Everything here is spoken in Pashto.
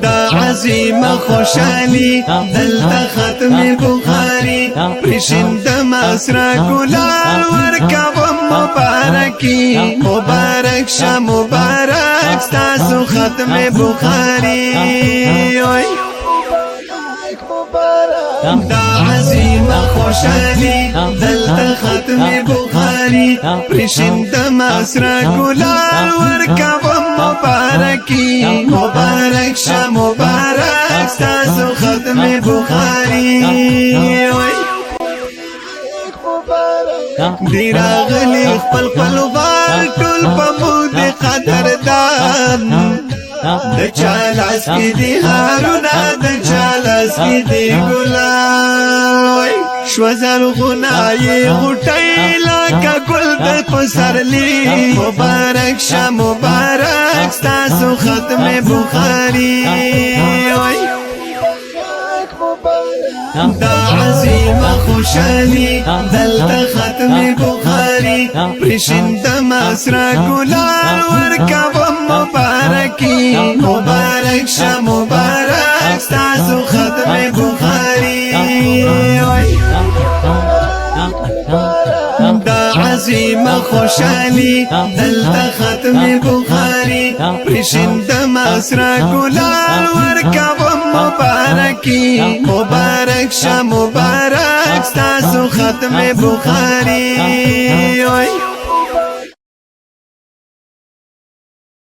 دا عظیمه خوشحالی دلته ختم بخاری پرشند مسرا گلال ورکوم مبارکی مبارک شه مبارک ستاسو ختم بخاری دا عظیمه خوشحالی دلته ختم بخاری پرشند مسرا گلال ورکوم مبارکی مبارک شه مبارک ستاسو ختم بخاری دی راغلی خپل خپلوان ټول په مود قدردان د چالاس کی دی هارونه د چالاس کی دی ګلای شو زرغونای غټی لکه ګل د پسرلی مبارک شه مبارک ستاسو ختم بخاری دا عظیمه خوشحالی دلته ختم بخاری پرشند مسرا گلال ورکوم مبارکی مبارک شه مبارک ستاسو ختم بخاری دا عظیمه خوشحالی دلته ختم بخاری پرشند مسرا گلال ورکوم مبارکی مبارک شه مبارک ستاسو ختم بخاری